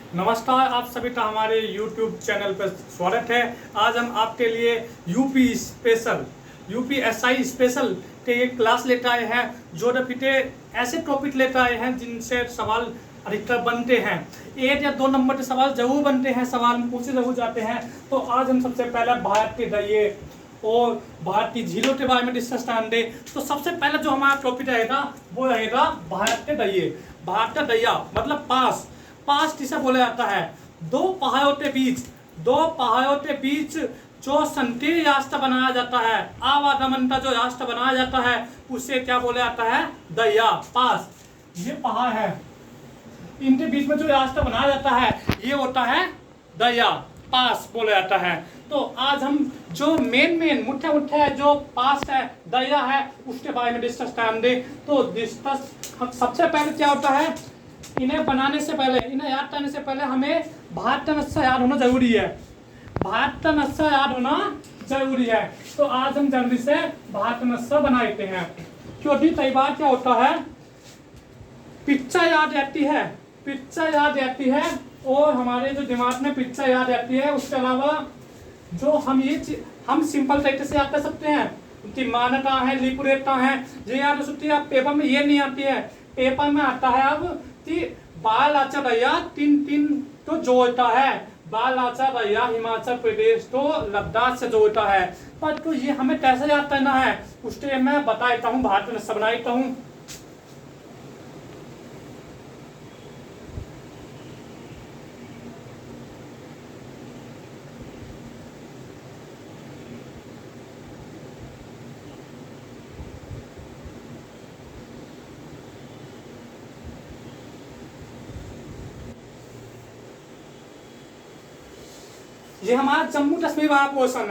नमस्कार, आप सभी का हमारे YouTube चैनल पर स्वागत है। आज हम आपके लिए यूपीएसआई स्पेशल के एक क्लास लेकर आए हैं। जो रिपीटे ऐसे टॉपिक लेकर आए हैं जिनसे सवाल अधिकतर बनते हैं। 1 या 2 नंबर के सवाल जरूर बनते हैं, सवाल में पूछे जरूर जाते हैं। तो आज हम सबसे पहले भारत के दरिये और भारत की झीलों के बारे में डिस्कस करेंगे। तो सबसे पहले जो हमारा टॉपिक रहेगा वो रहेगा भारत के दरिये। भारत का दरिया मतलब पास किसे बोला जाता है? दो पहाड़ों के बीच जो संकीर्ण रास्ता बनाया जाता है, आवागमन का जो रास्ता बनाया जाता है, उसे क्या बोला जाता है? दरिया। पास, ये पहाड़ है, इनके बीच में जो रास्ता बनाया जाता है ये होता है दरिया, पास बोला जाता है। तो आज हम जो मेन मुख्य जो पास है, दरिया है, उसके बारे में डिस्कस करेंगे। तो सबसे पहले क्या होता है, इन्हें बनाने से पहले, इन्हें याद करने से पहले हमें भारत का नक्शा याद होना जरूरी है। भारत का नक्शा याद होना जरूरी है। तो आज हम जल्दी से भारत का नक्शा बना लेते हैं, क्योंकि कई बार क्या होता है, पिक्चर याद रहती है और हमारे जो दिमाग में पिक्चर याद रहती है, उसके अलावा जो हम सिंपल तरीके से याद कर सकते हैं कि मानता है, लिपुरेखा है, ये याद हो सकती है। अब पेपर में ये नहीं आती है, पेपर में आता है अब कि बाल आचा दरिया 3 तो जोड़ता है। बाल आचा दरिया हिमाचल प्रदेश तो लद्दाख से जोड़ता है। पर तो ये हमें कैसे याद करना है उसके मैं बता देता हूँ, भारत में सब बनाता हूँ। ये हमारा जम्मू कश्मीर वाला पोर्शन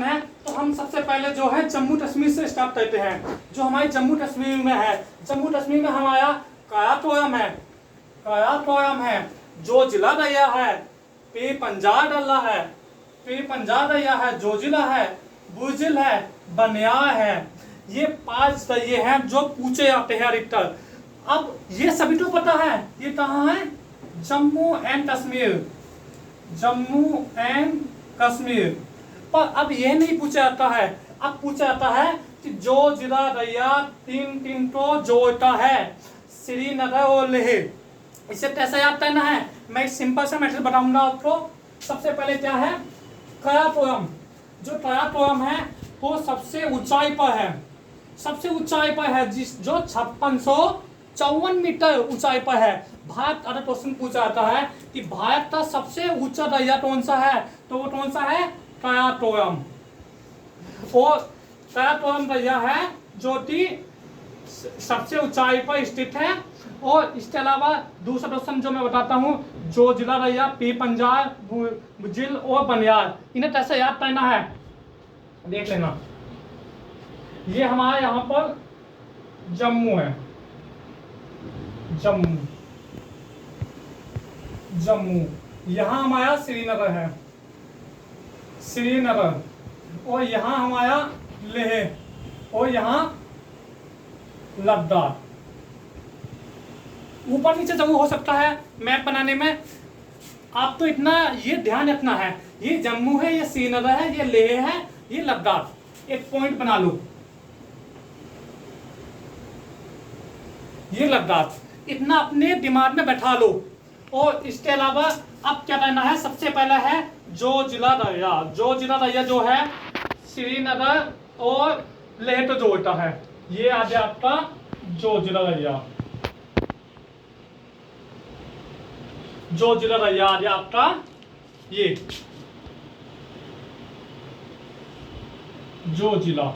है, तो हम सबसे पहले जो है जम्मू कश्मीर से स्टार्ट करते हैं। जो हमारे जम्मू कश्मीर में है, जम्मू कश्मीर में हमारा काराकोरम है, जो जिला दरिया है, पंजाब दरिया है, जो जिला है, बुर्जिल है, बनियार है। ये 5 दरिये हैं जो पूछे जाते हैं अधिकतर। अब ये सभी तो पता है, ये कहाँ है? जम्मू एंड कश्मीर। पर अब यह नहीं पूछा जाता है, अब पूछा जाता है कि जो जिला दरिया 3 को जोड़ता है, श्रीनगर और लेह। इसे कैसे याद करना है, मैं एक सिंपल सा मेथड बताऊंगा आपको। सबसे पहले क्या है, काराकोरम। जो काराकोरम है वो सबसे ऊंचाई पर है, जो 5654 मीटर ऊंचाई पर है। भारत अगर क्वेश्चन पूछा जाता है कि भारत का सबसे ऊंचा दरिया कौन सा है, तो वो कौन सा है? काराकोरम। और काराकोरम दरिया है जो कि सबसे ऊंचाई पर स्थित है। और इसके अलावा दूसरा क्वेश्चन जो मैं बताता हूँ, जो जिला दरिया पंजाब, बुर्जिल और बनियार, इन्हें कैसे याद करना है देख लेना। ये हमारे यहाँ पर जम्मू है, जम्मू। यहाँ हमारा श्रीनगर है, और यहाँ हमारा लेह, और यहाँ लद्दाख। ऊपर नीचे जरूर हो सकता है मैप बनाने में। आप तो इतना ये ध्यान रखना है, ये जम्मू है, ये श्रीनगर है, ये लेह है, ये लद्दाख। एक पॉइंट बना लो, ये लद्दाख, इतना अपने दिमाग में बैठा लो। और इसके अलावा अब क्या करना है, सबसे पहला है जो जिला दरिया जो है श्रीनगर और लेह तो जोड़ता है, ये आ गया आपका जो जिला दरिया आ गया आपका ये जो जिला।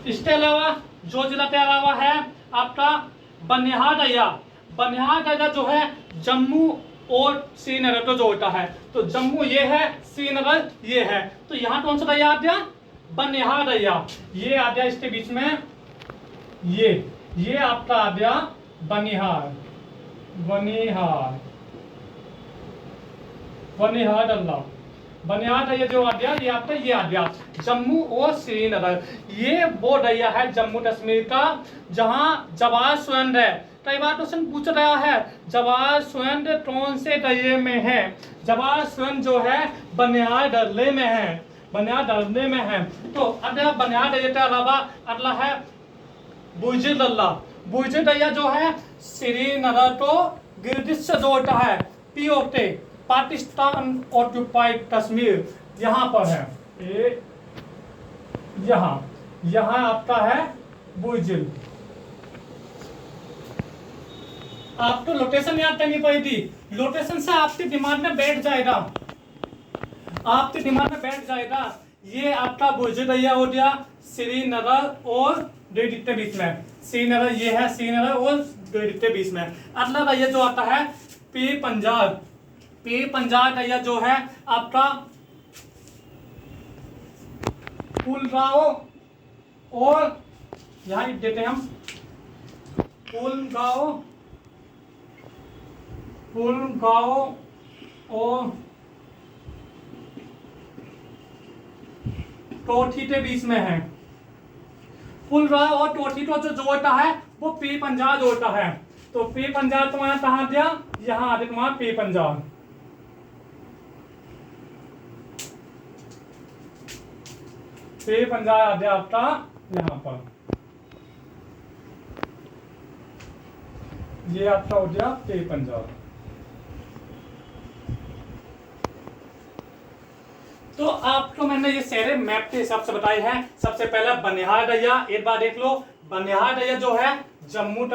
इसके अलावा जो जिला के अलावा है आपका बनिहाल दरिया जो है जम्मू और श्रीनगर को जोड़ता है। तो जम्मू ये है, श्रीनगर ये है, तो यहाँ कौन सा दरिया आ गया? बनिहाल दरिया। ये आ गया इसके बीच में, ये आपका आ गया बनिहाल दरिया। बनियाद ये जो आ गया ये आपका ये आ गया जम्मू और श्रीनगर। ये वो दैया है जम्मू कश्मीर का जहां जवाहर सुरंग है। कई बार क्वेश्चन पूछ रहा है जवाहर सुरंग कौन से दरिये में है। जवाहर सुरंग जो है बनियाद दर्रे में है, बनियाद दर्रे में है। तो अगला बनियाद दर्रे के अलावा अगला है बुर्ज दर्रा। बुर्ज दर्रा जो है श्रीनगर को गिलगित से जोड़ता है। पीओके पाकिस्तान ऑक्युपाइड कश्मीर यहाँ पर है। ये यहाँ आपका है बुर्जिल। आपको लोकेशन याद करनी पड़ेगी, लोकेशन से आपके दिमाग में बैठ जाएगा, आपके दिमाग में बैठ जाएगा। ये आपका बुर्ज दरिया हो गया श्रीनगर और दिल्ली के बीच में। श्रीनगर ये है, श्रीनगर और दिल्ली के बीच में। अगला दरिया जो आता है पीर पंजाब। पीर पंजाब दरिया जो है आपका पुलगांव और यहाँ लिख देते हैं हम पुलगांव और टोठी के बीच में है। पुलगांव और टोठी को जो जोड़ता है वो पीर पंजाब जोड़ता है। तो पीर पंजाब तुम्हारा कहाँ दिया, यहाँ आ गया तुम्हारा पीर पंजाब। पीर पंजाब आ गया आपका यहाँ पर। ये आपका हो गया पीर पंजाब। तो आपको मैंने ये सारे मैप के हिसाब से बताए हैं। सबसे पहला बनिहाल दरिया, एक बार देख लो। बनिहाल दरिया जो है जम्मू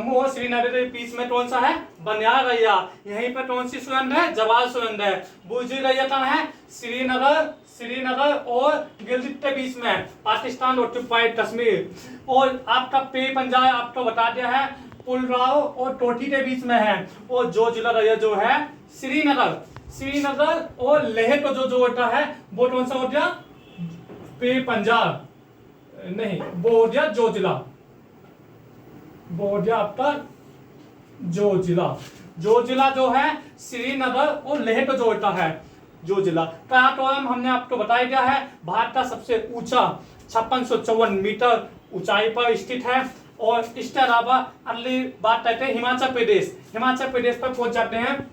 और श्रीनगर के बीच में कौन सा है, बनिहाल दरिया। यहीं पर कौन सी सुरंग है, जवाहर सुरंग है। बुर्ज दरिया कहाँ है, श्रीनगर और गिलगित के बीच में, पाकिस्तान ऑक्युपाइड कश्मीर। और आपका पीर पंजाब आपको बता दिया है पुलगांव और टोठी के बीच में है। और जो जिला दरिया जो है श्रीनगर और लेह को जो जोड़ता है वो कौन सा हो गया, पीर पंजाब नहीं, वो हो गया जो जिला, वो हो गया आपका जो जिला जो है श्रीनगर और लेह को जोड़ता है। जो जिला काराकोरम हमने आपको बताया गया है भारत का सबसे ऊंचा 5654 मीटर ऊंचाई पर स्थित है। और इसके अलावा अगली बात करते हैं हिमाचल प्रदेश। हिमाचल प्रदेश पर पहुंच जाते हैं।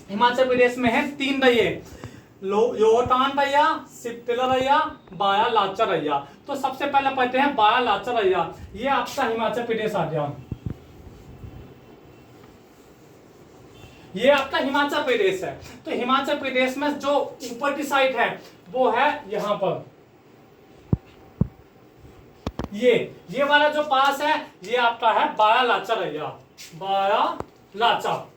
हिमाचल प्रदेश में है 3 दरिये, रोहतांग दरिया, सिपतिला दरिया, बाया लाचर दरिया। तो सबसे पहले पढ़ते हैं बाया लाचर दरिया। ये आपका हिमाचल प्रदेश आ गया, ये आपका हिमाचल प्रदेश है। तो हिमाचल प्रदेश में जो ऊपर की साइड है वो है यहां पर, ये वाला जो पास है ये आपका है बाया लाचर दरिया, बाया लाचर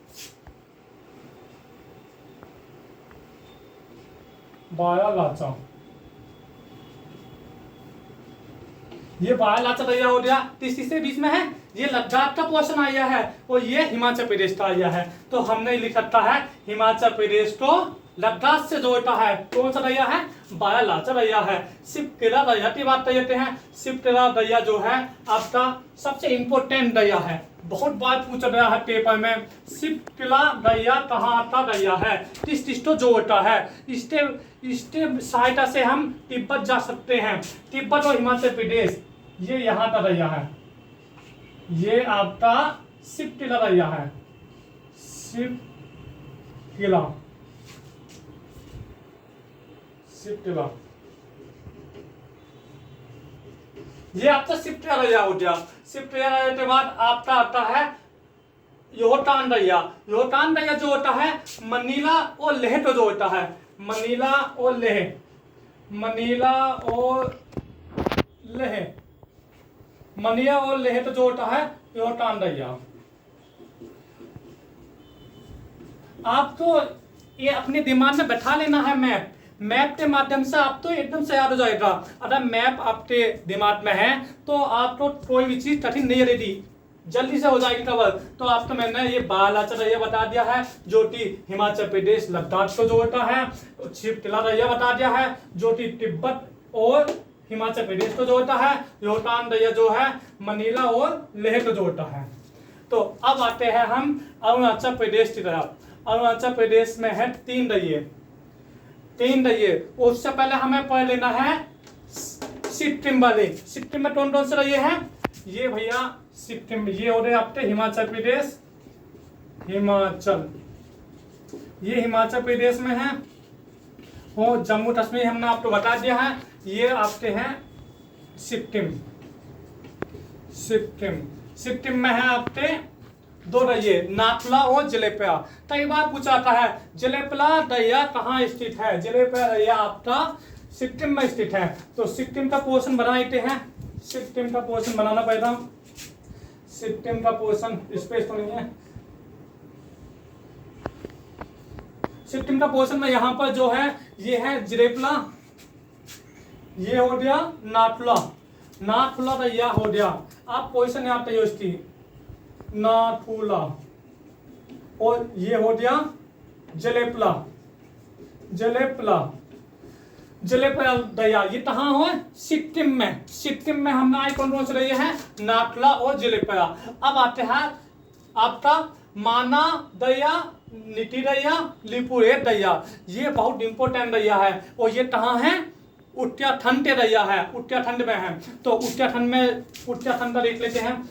ये बाया लाचर दरिया हो गया। तीसरे बीच में है ये लद्दाख का पोर्शन आया है और ये हिमाचल प्रदेश का आया है। तो हमने लिख रखा है हिमाचल प्रदेश को लद्दाख से जोड़ता है कौन सा दरिया है, बाया लाचर दरिया है। सिपतिला दरिया की बात करते हैं। सिपतिला दरिया जो है आपका सबसे इंपोर्टेंट दरिया है, बहुत बार पूछा गया है पेपर में। सिपतिला दरिया कहाँ का दरिया है, किस को जोड़ता है। इसके सहायता से हम तिब्बत जा सकते हैं। तिब्बत और हिमाचल प्रदेश ये यहाँ का दरिया है, ये आपका सिपतिला दरिया है, सिपतिला ये आपका सिपतिला दरिया हो गया। सिपतिला दरिया के बाद आपका आता है रोहतांग दरिया। रोहतांग दरिया जो होता है मनीला और लेह को जो होता है, मनीला और लेह तो जो होता है रोहतांग दरिया। आपको ये अपने दिमाग में बैठा लेना है। मैप के माध्यम से आप तो एकदम से याद हो जाएगा। अगर मैप आपके दिमाग में है तो आपको कोई भी चीज कठिन नहीं रहेगी, जल्दी से हो जाएगी कवर। तो आपको मैंने ये बाया लाचर दरिया बता दिया है जो कि हिमाचल प्रदेश लद्दाख को जोड़ता है। सिपतिला दरिया बता दिया है जो कि तिब्बत और हिमाचल प्रदेश को जोड़ता है। रोहतांग दरिया जो है मनीला और लेह को जोड़ता है। तो अब आते हैं हम अरुणाचल प्रदेश की तरफ। अरुणाचल प्रदेश में है 3 दरिये। 3 रहिए। उससे पहले हमें पढ़ लेना है सिक्किम वाले। सिक्किम में कौन कौन से रहिए हैं? ये भैया सिक्किम, ये हो रहे आपके हिमाचल प्रदेश, हिमाचल, ये हिमाचल प्रदेश में है। और जम्मू कश्मीर हमने आपको बता दिया है, ये आपके हैं सिक्किम। सिक्किम, सिक्किम में है आपके 2 रहिए, नाथुला और जलेपा। कई बार पूछा था है जलेपा दरिया कहाँ स्थित है? जलेपा दरिया आपका सिक्किम में स्थित है। तो सिक्किम का पोर्शन बनाते हैं, सिक्किम का पोर्शन बनाना पड़ेगा। सिक्किम का पोर्शन स्पेस तो नहीं है। सिक्किम का पोर्शन में यहाँ पर जो है ये है जलेपा, ये हो गया नाथुला, नाथुला दरिया हो गया। आप पोजिशन यहाँ पे उसकी नाथुला, और ये हो गया जलेपा, जलेपा, जलेपा दरिया। ये कहाँ हो? सिक्किम में। सिक्किम में हमने आई कौन कौन से रही है? नाथुला और जलेपा। अब आते हैं आपका माना दरिया, नीति दरिया, लिपुलेख दरिया। ये बहुत इंपॉर्टेंट दरिया है, और ये कहाँ है? उत्तराखंड के दरिया है, उत्तराखंड में है। तो उत्तराखंड में, उत्तराखंड का देख लेते हैं।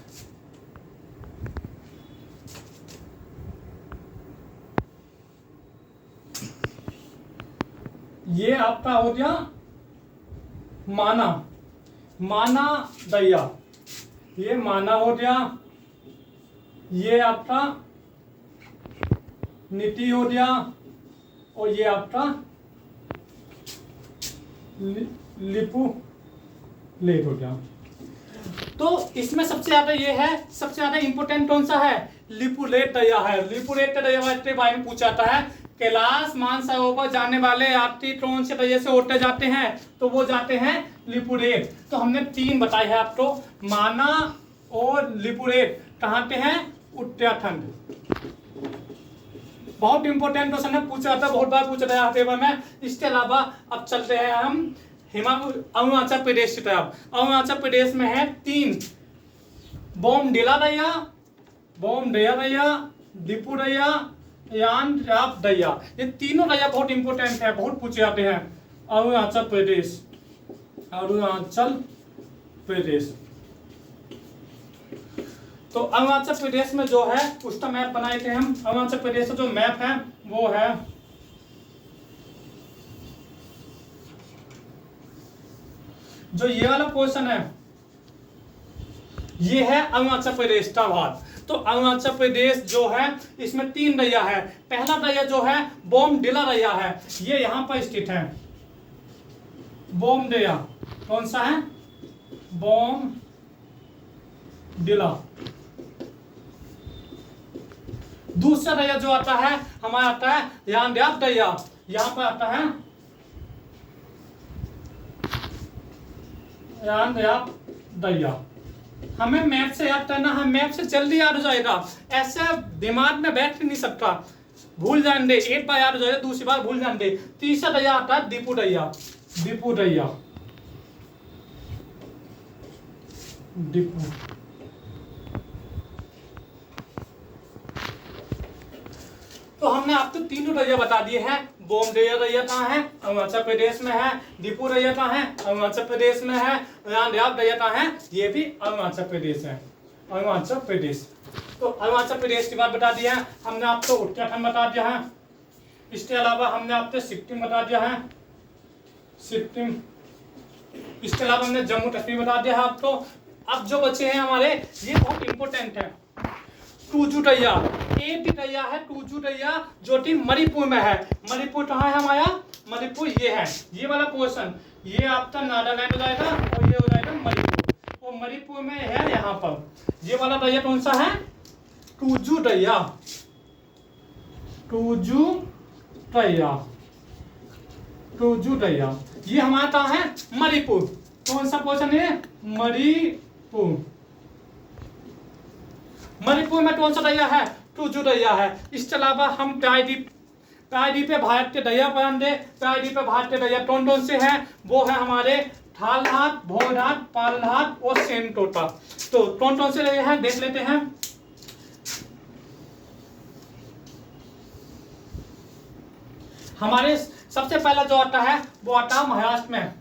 ये आपका हो गया माना, माना दरिया, ये माना हो गया। ये आपका नीति हो गया, और ये आपका लिपू लेट हो गया। तो इसमें सबसे ज्यादा ये है, सबसे ज्यादा इंपोर्टेंट कौन सा है? लिपुलेख दरिया है। लिपुलेख दरिया के बारे में पूछा जाता है, कैलाश मानसरोवर जाने वाले यात्री कौन से दरिया से होते जाते हैं? तो वो जाते हैं लिपुलेख। तो हमने 3 बताए हैं आपको, माना और लिपुलेख कहाँ के हैं? उत्तराखंड। बहुत इंपॉर्टेंट क्वेश्चन है, पूछा जाता है, बहुत बार पूछा गया पेपर में। इसके अलावा अब चलते हैं हम अरुणाचल प्रदेश की तरफ। अरुणाचल प्रदेश में है 3, बोमडिला दरिया, बोमडिला दरिया, दिपू दरिया, यानराप दरिया। ये तीनों दरिया बहुत इंपॉर्टेंट है, बहुत पूछे जाते हैं। अरुणाचल प्रदेश, अरुणाचल प्रदेश। तो अरुणाचल प्रदेश में जो है उसका मैप बनाए थे हम। अरुणाचल प्रदेश का जो मैप है वो है, जो ये वाला पोर्शन है, ये है अरुणाचल प्रदेश का भाग। तो अरुणाचल प्रदेश जो है इसमें 3 दरिया है। पहला दरिया जो है बोमडिला दरिया है, ये यहां पर स्थित है। बोमडिला कौन सा है? बोमडिला। दूसरा दरिया जो आता है हमारा आता है यानराप दरिया, यहां पर आता है यानराप दरिया। हमें मैप से याद करना है, मैप से जल्दी याद हो जाएगा, ऐसे दिमाग में बैठ नहीं सकता, भूल जाएंगे। एक बार याद हो जाएगा, दूसरी बार भूल जाएंगे। तीसरा दरिया आता है दिपू दरिया, दिपू दरिया, दिपू। तो हमने आपको तीनों दरिया बता दिए हैं। बोमडिला दरिया कहाँ है? अरुणाचल प्रदेश में है। दिपू दरिया कहाँ है? अरुणाचल प्रदेश में है। यानराप दरिया कहाँ है? ये भी अरुणाचल प्रदेश है, अरुणाचल प्रदेश। तो अरुणाचल प्रदेश की बात बता दिया है हमने आपको, उत्तराखंड बता दिया है। इसके अलावा हमने आपको सिक्किम बता दिया है, सिक्किम। इसके अलावा हमने जम्मू कश्मीर बता दिया है आपको। अब जो बचे हैं हमारे, ये बहुत इंपॉर्टेंट है। टूजू दरिया, एक दरिया है टूजू दरिया, जो कि मणिपुर में है। मणिपुर कहाँ है हमारा? मणिपुर ये है, ये वाला पोर्शन, ये आपका नागालैंड हो जाएगा, और ये हो जाएगा मणिपुर। और मणिपुर में है यहाँ पर ये वाला दरिया कौन सा है? टूजू दरिया, टूजू दरिया, टूजू दरिया। ये हमारा कहाँ है? मणिपुर। कौन सा पोर्शन है? मणिपुर। मणिपुर में कौन सा दरिया है? टूजू दरिया है। इसके अलावा हम प्रायद्वीप पे भारत के दरिया पढ़ेंगे। प्रायद्वीप पे भारत के दरिया कौन कौन से हैं? वो है हमारे थालघाट, भोरघाट, पालघाट और सेनटोटा। तो कौन कौन से दरिया हैं देख लेते हैं। हमारे सबसे पहला जो आता है वो आता है महाराष्ट्र में।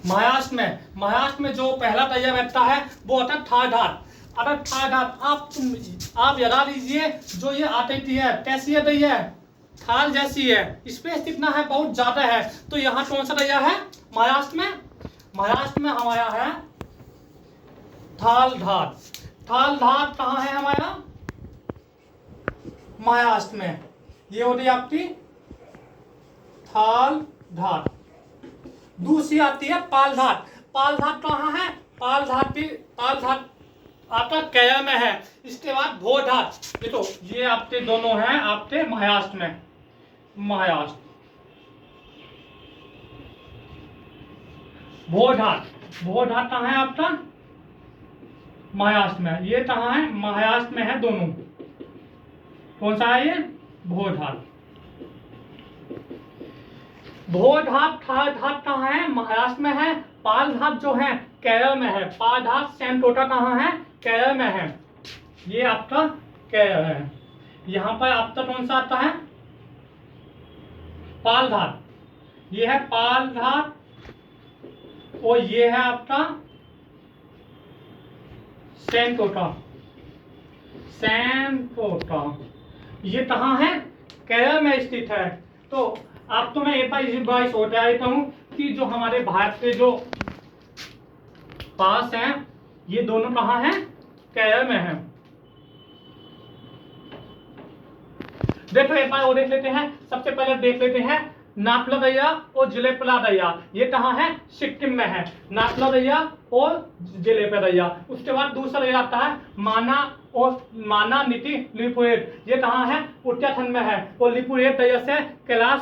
महाराष्ट्र में जो पहला दरिया बहता है वो आता है थार घाट। अगर थार घाट आप याद लीजिए, जो ये आती है कैसी है दरिया, थाल जैसी है, स्पेस कितना है, बहुत ज्यादा है। तो यहाँ कौन सा दरिया है महाराष्ट्र में? महाराष्ट्र में हमारा है थाल घाट। थाल घाट कहाँ है हमारा? महाराष्ट्र में। ये हो रही आपकी थाल घाट। दूसरी आती है पाल घाट। पाल घाट कहाँ है? पाल घाट आपका केरल में है। इसके बाद भोर घाट। देखो ये आपके दोनों हैं आपके महाराष्ट्र में। महाराष्ट्र भोर घाट कहाँ है आपका? महाराष्ट्र में। ये कहाँ है? महाराष्ट्र में है दोनों। कौन सा है ये? भोर घाट। भोर घाट कहाँ है? महाराष्ट्र में है। पाल घाट जो है केरल में है। पाल घाट सेंटोटा कहाँ है? केरल में है। ये आपका केरल है। यहाँ पर आपका कौन सा आता है? पाल घाट। ये है पाल घाट और ये है आपका सेंटोटा। ये कहाँ है? केरल में स्थित है। तो आप तो मैं एक बार सोच देता हूँ कि जो हमारे भारत के जो पास हैं ये दोनों कहाँ हैं? केरल में है। देखो एक बार वो देख लेते हैं। सबसे पहले देख लेते हैं नाथला दरिया और जिलेपला दरिया। ये कहाँ है? सिक्किम में है। नाथला दरिया और जिलेपला दरिया। उसके बाद दूसरा दरिया आता है माना नीति लिपुलेख। ये कहाँ है? उत्तराखंड में है। और लिपुलेख दरिया से कैलाश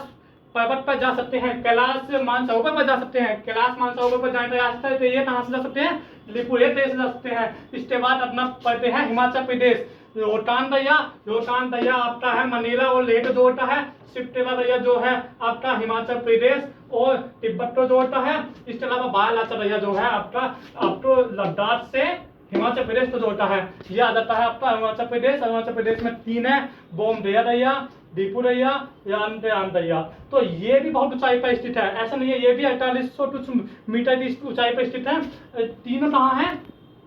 पर्वत पर जा सकते हैं, कैलाश मानसरोवर पर जा सकते हैं। कैलाश मानसरोवर पर जाने का रास्ता है, तो ये कहाँ से जा सकते हैं? लिपुलेख दरिया से जा सकते हैं। इसके बाद अपना पढ़ते हैं हिमाचल प्रदेश। रोहतांग दरिया आपका है मनीला और लेह को जोड़ता है। सिप्टेला दरिया जो है आपका हिमाचल प्रदेश और तिब्बत को जोड़ता है। इसके अलावा बालाचा दरिया जो है आपको लद्दाख से हिमाचल प्रदेश को जोड़ता है। ये आ जाता है आपका अरुणाचल प्रदेश। अरुणाचल प्रदेश में 3 है, बोमडिला दरिया, दीपू दरिया, यान दरिया। तो ये भी बहुत ऊंचाई पर स्थित है। ऐसा नहीं है, ये भी 4800 कुछ मीटर की ऊंचाई पर स्थित है। तीनों कहाँ है?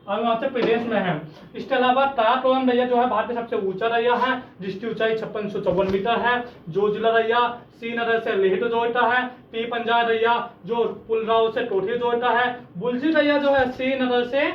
अरुणाचल प्रदेश में है। इसके अलावा काराकोरम दरिया जो है भारत का सबसे ऊंचा दरिया है, जिसकी ऊंचाई 5654 मीटर है। जोजिला दरिया श्रीनगर से लेह को जोड़ता है। पी पंजाब दरिया जो पुलराव से टोठी जोड़ता है। बुलजी दरिया जो है श्रीनगर से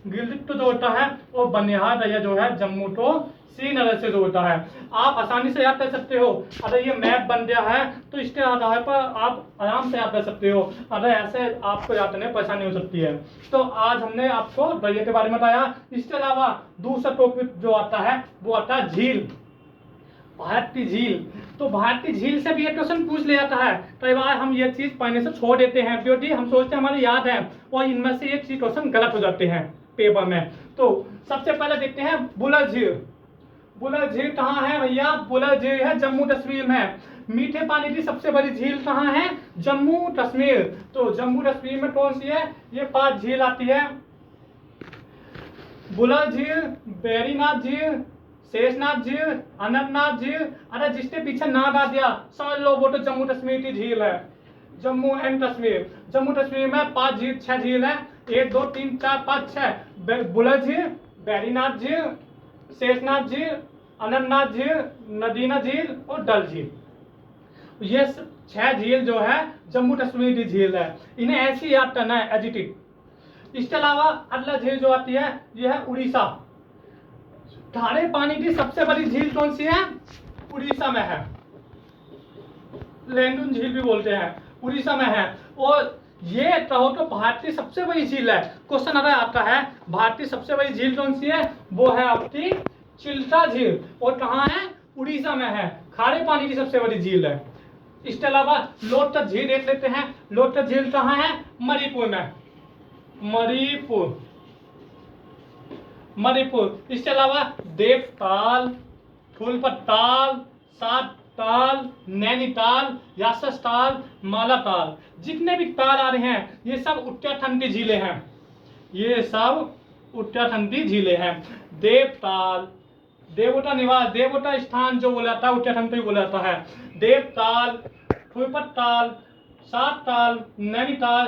गिलगित को जोड़ता है। और बनिहाल दरिया जो है जम्मू को श्रीनगर से जोड़ता है। आप आसानी से याद कर सकते हो। अगर ये मैप बन गया है तो इसके आधार पर आप आराम से याद कर सकते हो। अगर ऐसे आपको याद करने में परेशानी हो सकती है। तो आज हमने आपको दरिया के बारे में बताया। इसके अलावा दूसरा टॉपिक जो आता है वो आता है झील। भारत की झील। तो भारत की झील से भी एक क्वेश्चन पूछ लिया जाता है। कई बार हम ये चीज पढ़ने से छोड़ देते हैं क्योंकि हम सोचते हैं हमारी याद है और इनमें से एक चीज क्वेश्चन गलत हो जाते हैं पेपर में। तो सबसे पहले देखते हैं बुलर झील। बुलर झील कहाँ है भैया? बुलर झील है जम्मू कश्मीर में। मीठे पानी की सबसे बड़ी झील कहाँ है? जम्मू कश्मीर। तो जम्मू कश्मीर में कौन सी है? ये 5 झील आती है। बुलर झील, बैरीनाथ झील, शेषनाथ झील, अनंतनाथ झील। अरे जिसके पीछे नाद आ दिया समझ लो वो तो जम्मू कश्मीर की झील है। जम्मू एंड कश्मीर। जम्मू कश्मीर में 6 झील है। 1 2 3 4 5 6। बुलर झील, बैरीनाथ झील, शेषनाथ झील, अनंतनाथ झील, नदीना झील और डल झील। ये 6 झील जो है जम्मू कश्मीर की झील है। इन्हें ऐसी याद करना है एजिटिव। इसके अलावा अगला झील जो आती है यह है उड़ीसा। खारे पानी की सबसे बड़ी झील कौन सी है? उड़ीसा में है। लेंडुन झील भी बोलते हैं, उड़ीसा में है। और ये कहो तो भारत की सबसे बड़ी झील है। क्वेश्चन अगर आता है भारत की सबसे बड़ी झील कौन सी है? वो है आपकी चिल्का झील। और कहाँ है? उड़ीसा में है। खारे पानी की सबसे बड़ी झील है। इसके अलावा लोटस झील देख लेते हैं। लोटस झील कहाँ है? मणिपुर में। मणिपुर। इसके अलावा देवताल, फूलपत्ताल, सात ताल, नैनीताल, यासताल, मालाताल, जितने भी ताल आ रहे हैं ये सब उत्तराखंड की झीलें हैं। ये सब उत्तराखंड की झीलें हैं। देवताल, देवोटा निवास, देवोटा स्थान जो बोला जाता है उत्तराखंड को ही बोला जाता है। देवताल, ठुईपताल, सात ताल, नैनीताल,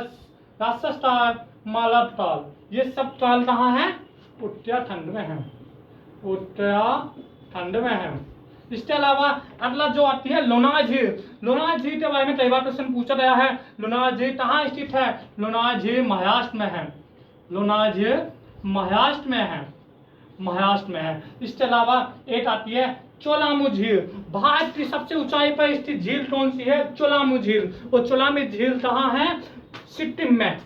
राजस्थान, मालाताल, ये सब ताल कहाँ है? उत्तराखंड में है, उत्तराखंड में है। इसके अलावा अगला जो आती है लोनार झील। लोनार झील के बारे में कई बार क्वेश्चन पूछा गया है। लोनार झील कहाँ स्थित है? लोनार झील महाराष्ट्र में है, लोनार झील महाराष्ट्र में है, महाराष्ट्र में है। इसके अलावा एक आती है चोलामू झील। भारत की सबसे ऊंचाई पर स्थित झील कौन सी है? चोलामू झील। और चोलामू झील कहाँ है? सिक्किम में।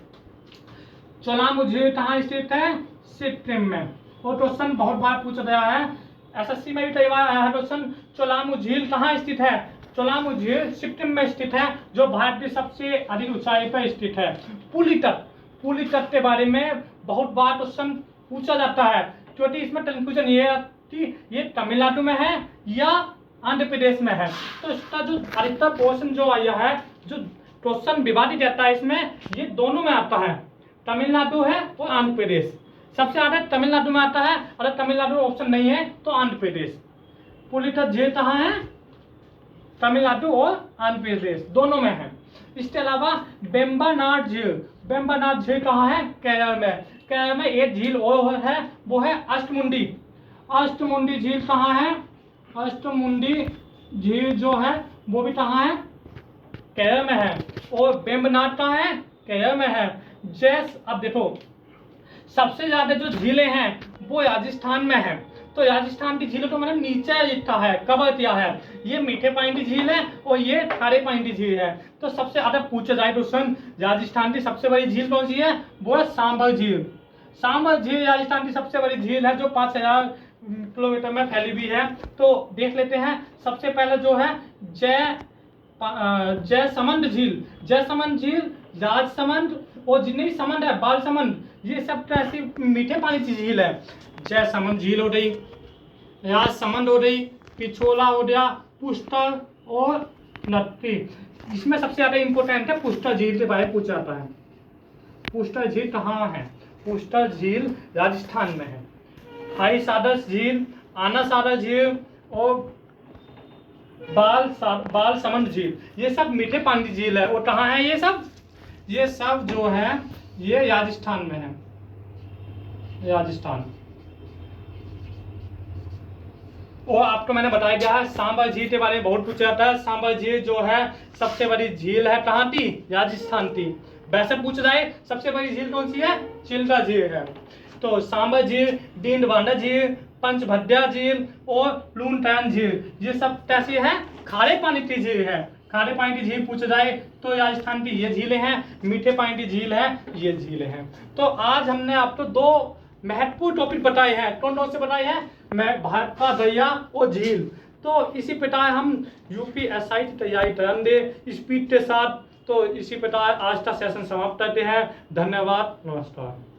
चोलामू झील कहाँ स्थित है? सिक्किम में। और क्वेश्चन बहुत बार पूछा गया है, एसएससी में भी कई बार आया है क्वेश्चन, चोलामू झील कहाँ स्थित है? चोलामू झील सिक्किम में स्थित है, जो भारत की सबसे अधिक ऊंचाई पर स्थित है। पुली तट, पुली तट के बारे में बहुत बार क्वेश्चन पूछा जाता है, क्योंकि इसमें कंफ्यूजन ये है कि ये तमिलनाडु में है या आंध्र प्रदेश में है। तो इसका जो अधिकतर पोर्शन जो आया है, जो क्वेश्चन विवादित रहता है इसमें, ये दोनों में आता है, तमिलनाडु है और आंध्र प्रदेश। सबसे ज्यादा तमिलनाडु में आता है, अगर तमिलनाडु ऑप्शन नहीं है तो आंध्र प्रदेश। पुली तट झील कहाँ है? तमिलनाडु और आंध्र प्रदेश दोनों में है। इसके अलावा वेम्बनाड झील, वेम्बनाड झील कहाँ है? केरल में। केरल में एक झील और है, वो है अष्टमुंडी। अष्टमुंडी झील कहाँ है? अष्टमुंडी झील जो है वो भी कहाँ है? केरल में है। और वेम्बनाड कहाँ है? केरल में है। अब देखो, सबसे ज्यादा जो झीलें हैं वो राजस्थान में है। तो राजस्थान की झीलों को मैंने नीचे लिखा है, कवर किया है। ये मीठे पानी की झील है और ये खारे पानी की झील है। तो सबसे ज्यादा पूछा जाए क्वेश्चन, राजस्थान की सबसे बड़ी झील कौन सी है? वो है सांभर झील। सांभर झील राजस्थान की सबसे बड़ी झील है, जो 5000 किलोमीटर में फैली हुई है। तो देख लेते हैं। सबसे पहले जो है जयसमंद झील। जयसमंद झील राजसमंद और जितनी समंद है, बालसमंद, ये सब ऐसी मीठे पानी की झील है। जयसमंद झील हो गई, राजसमंद हो गई, पिछोला हो गया, पुष्कर और नत्ती। इसमें सबसे ज्यादा इंपॉर्टेंट है पुष्कर झील के बारे में पूछा जाता है। पुष्कर झील कहाँ है? पुष्कर झील राजस्थान में है। हाई सादस झील, आना सादर झील और बालसमंद झील, ये सब मीठे पानी की झील है। और कहाँ है ये सब? ये सब जो है ये राजस्थान में है, राजस्थान। और आपको मैंने बताया गया है सांभर झील के बारे में बहुत पूछा जाता है। सांभर झील जो है सबसे बड़ी झील है, कहाँ की? राजस्थान की। वैसे पूछ रहा है सबसे बड़ी झील कौन सी है? चिल्का झील है। तो सांभर झील, डीडवाना झील, पंचभद्रा झील और लूनटैन झील, ये सब कैसी है? खारे पानी की झील है। खारे पानी की झील पूछा जाए तो राजस्थान की ये झीलें हैं, मीठे पानी की झील है, ये झीलें हैं। तो आज हमने आपको दो महत्वपूर्ण टॉपिक बताए हैं। कौन कौन से बताए हैं? मैं भारत का दरिया और झील। तो इसी प्रकार हम यूपीएसआई की तैयारी करेंगे स्पीड के साथ। तो इसी प्रकार आज का सेशन समाप्त करते हैं। धन्यवाद, नमस्कार।